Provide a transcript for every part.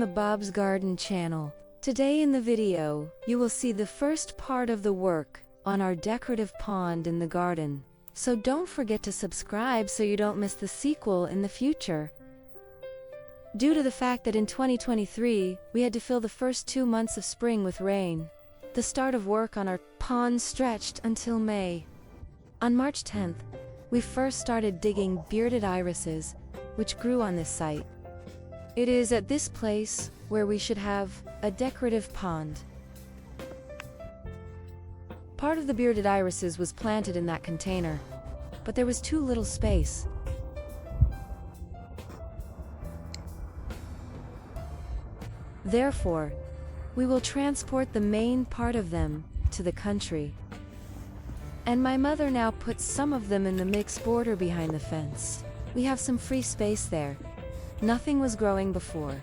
the Bob's Garden channel. Today in the video, you will see the first part of the work on our decorative pond in the garden. So don't forget to subscribe so you don't miss the sequel in the future. Due to the fact that in 2023, we had to fill the first 2 months of spring with rain, the start of work on our pond stretched until May. On March 10th, we first started digging bearded irises, which grew on this site. It is at this place where we should have a decorative pond. Part of the bearded irises was planted in that container, but there was too little space. Therefore, we will transport the main part of them to the country. And my mother now puts some of them in the mixed border behind the fence. We have some free space there. Nothing was growing before,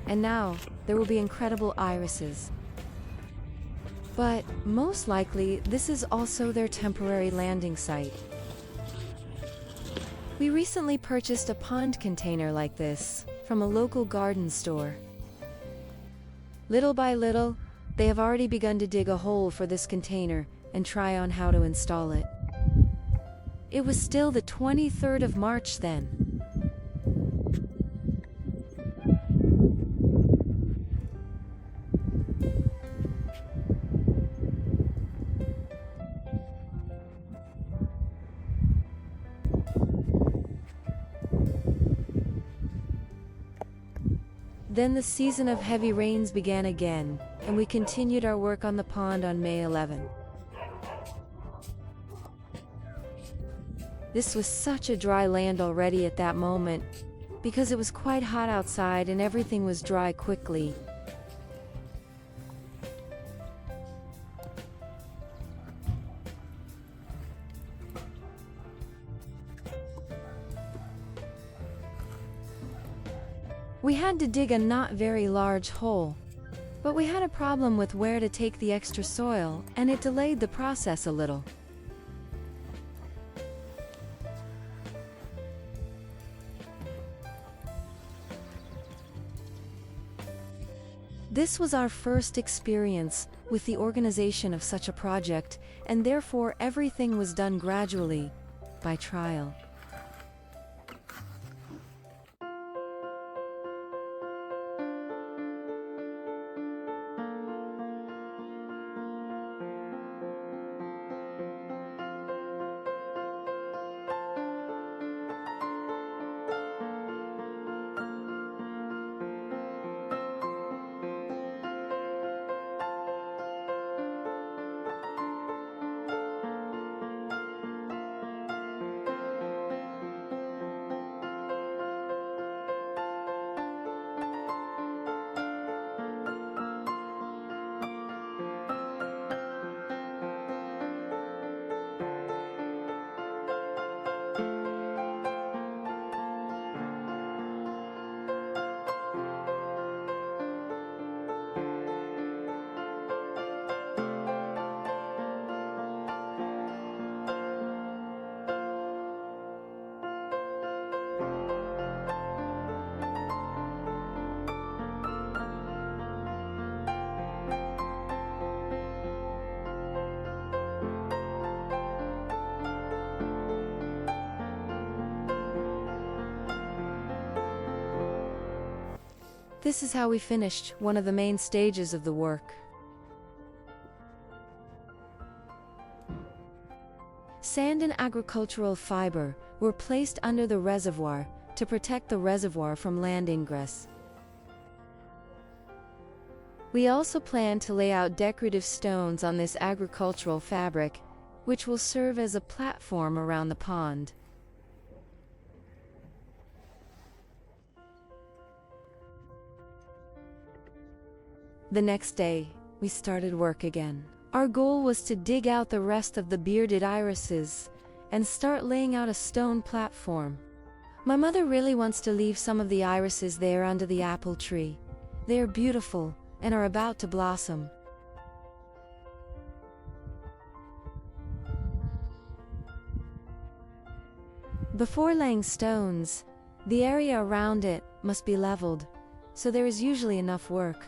and now there will be incredible irises. But most likely, this is also their temporary landing site. We recently purchased a pond container like this from a local garden store. Little by little, they have already begun to dig a hole for this container and try on how to install it. It was still the 23rd of March then. Then the season of heavy rains began again, and we continued our work on the pond on May 11. This was such a dry land already at that moment, because it was quite hot outside and everything was dry quickly. We had to dig a not very large hole, but we had a problem with where to take the extra soil, and it delayed the process a little. This was our first experience with the organization of such a project, and therefore everything was done gradually, by trial. This is how we finished one of the main stages of the work. Sand and agricultural fiber were placed under the reservoir to protect the reservoir from land ingress. We also plan to lay out decorative stones on this agricultural fabric, which will serve as a platform around the pond. The next day, we started work again. Our goal was to dig out the rest of the bearded irises and start laying out a stone platform. My mother really wants to leave some of the irises there under the apple tree. They are beautiful and are about to blossom. Before laying stones, the area around it must be leveled, so there is usually enough work.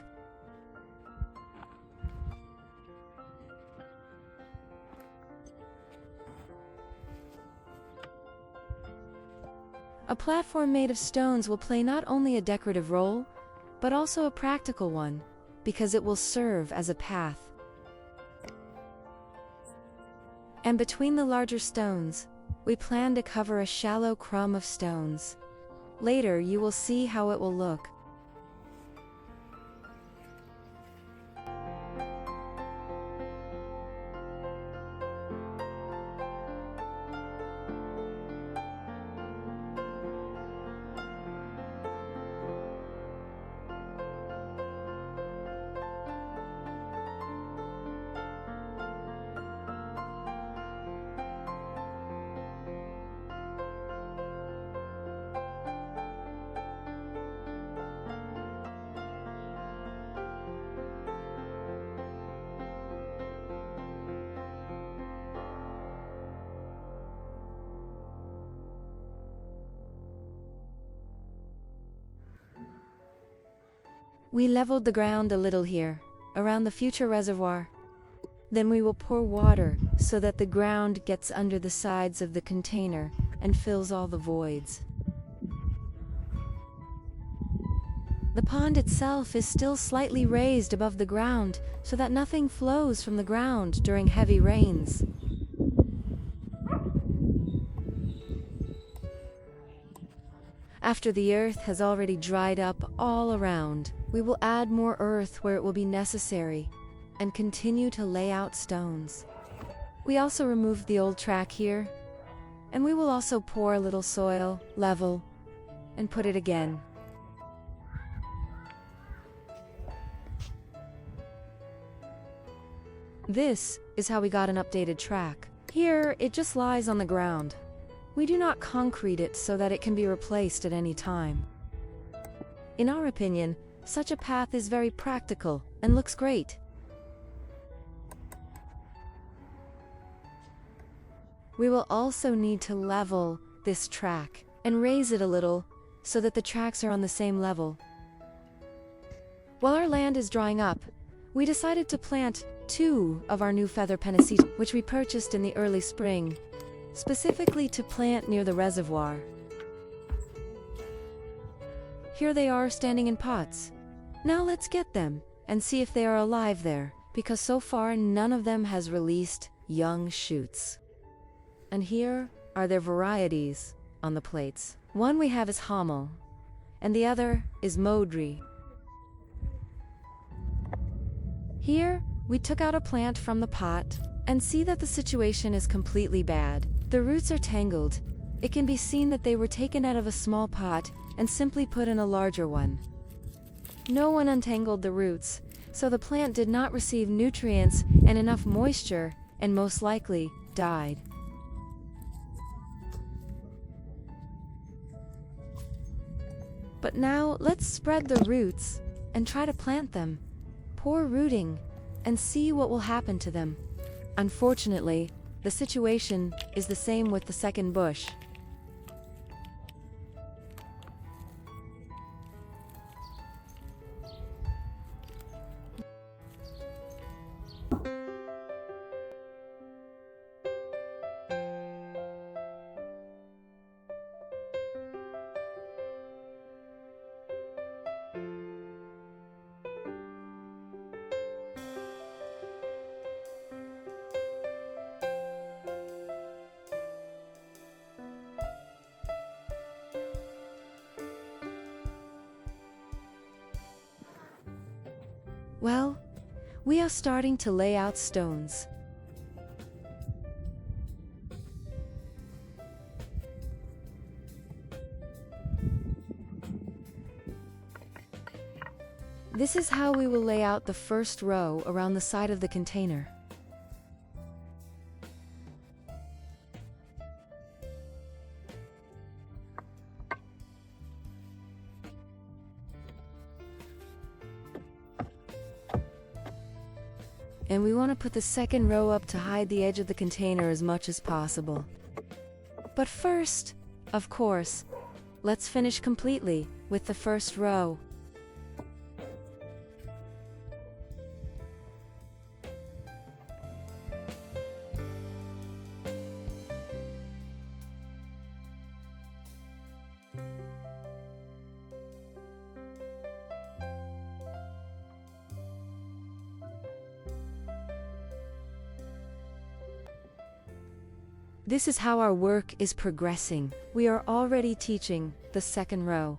A platform made of stones will play not only a decorative role, but also a practical one, because it will serve as a path. And between the larger stones, we plan to cover a shallow crumb of stones. Later you will see how it will look. We leveled the ground a little here, around the future reservoir. Then we will pour water so that the ground gets under the sides of the container and fills all the voids. The pond itself is still slightly raised above the ground so that nothing flows from the ground during heavy rains. After the earth has already dried up all around, we will add more earth where it will be necessary and continue to lay out stones. We also removed the old track here, and we will also pour a little soil, level, and put it again. This is how we got an updated track. Here, it just lies on the ground. We do not concrete it so that it can be replaced at any time. In our opinion, such a path is very practical and looks great. We will also need to level this track and raise it a little so that the tracks are on the same level. While our land is drying up, we decided to plant 2 of our new feather penniseed, which we purchased in the early spring, specifically to plant near the reservoir. Here they are standing in pots. Now let's get them and see if they are alive there, because so far none of them has released young shoots. And here are their varieties on the plates. One we have is Hamel, and the other is Modri. Here, we took out a plant from the pot and see that the situation is completely bad. The roots are tangled. It can be seen that they were taken out of a small pot and simply put in a larger one. No one untangled the roots, so the plant did not receive nutrients and enough moisture, and most likely died. But now let's spread the roots and try to plant them. Pour rooting and see what will happen to them. Unfortunately, the situation is the same with the second bush. Well, we are starting to lay out stones. This is how we will lay out the first row around the side of the container. And we want to put the second row up to hide the edge of the container as much as possible. But first, of course, let's finish completely with the first row. This is how our work is progressing. We are already teaching the second row.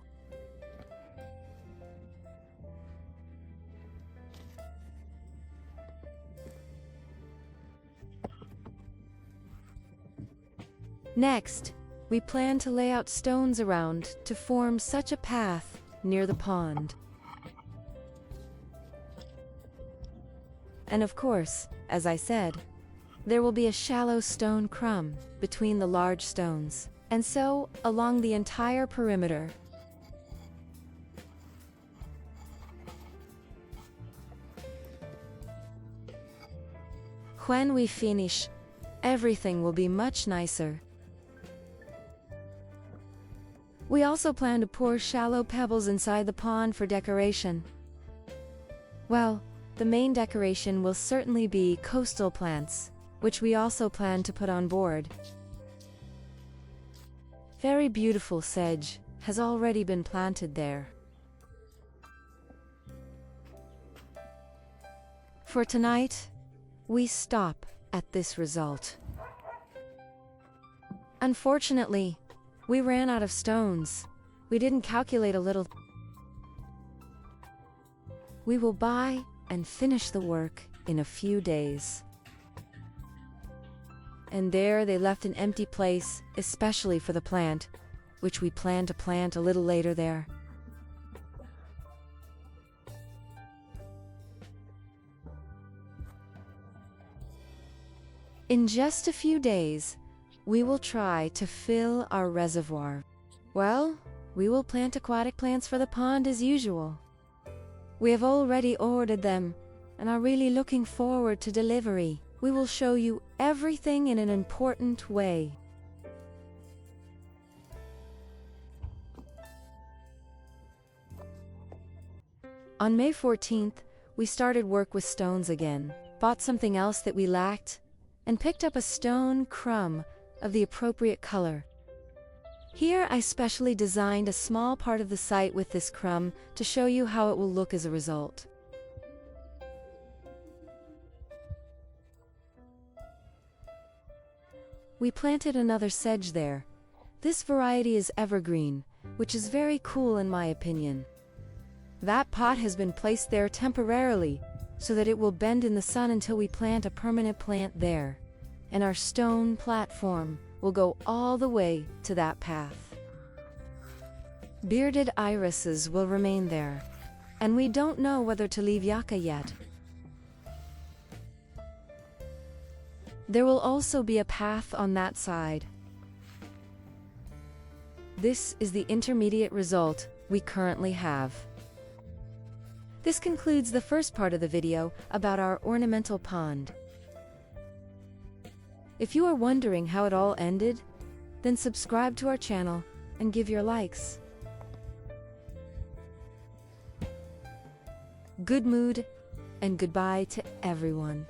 Next, we plan to lay out stones around to form such a path near the pond. And of course, as I said, there will be a shallow stone crumb between the large stones, and so along the entire perimeter. When we finish, everything will be much nicer. We also plan to pour shallow pebbles inside the pond for decoration. Well, the main decoration will certainly be coastal plants, which we also plan to put on board. Very beautiful sedge has already been planted there. For tonight, we stop at this result. Unfortunately, we ran out of stones. We didn't calculate a little. We will buy and finish the work in a few days. And there they left an empty place, especially for the plant, which we plan to plant a little later there. In just a few days, we will try to fill our reservoir. Well, we will plant aquatic plants for the pond as usual. We have already ordered them and are really looking forward to delivery. We will show you everything in an important way. On May 14th, we started work with stones again, bought something else that we lacked, and picked up a stone crumb of the appropriate color. Here I specially designed a small part of the site with this crumb to show you how it will look as a result. We planted another sedge there. This variety is evergreen, which is very cool in my opinion. That pot has been placed there temporarily so that it will bend in the sun until we plant a permanent plant there, and our stone platform will go all the way to that path. Bearded irises will remain there, and we don't know whether to leave yucca yet. There will also be a path on that side. This is the intermediate result we currently have. This concludes the first part of the video about our ornamental pond. If you are wondering how it all ended, then subscribe to our channel and give your likes. Good mood and goodbye to everyone.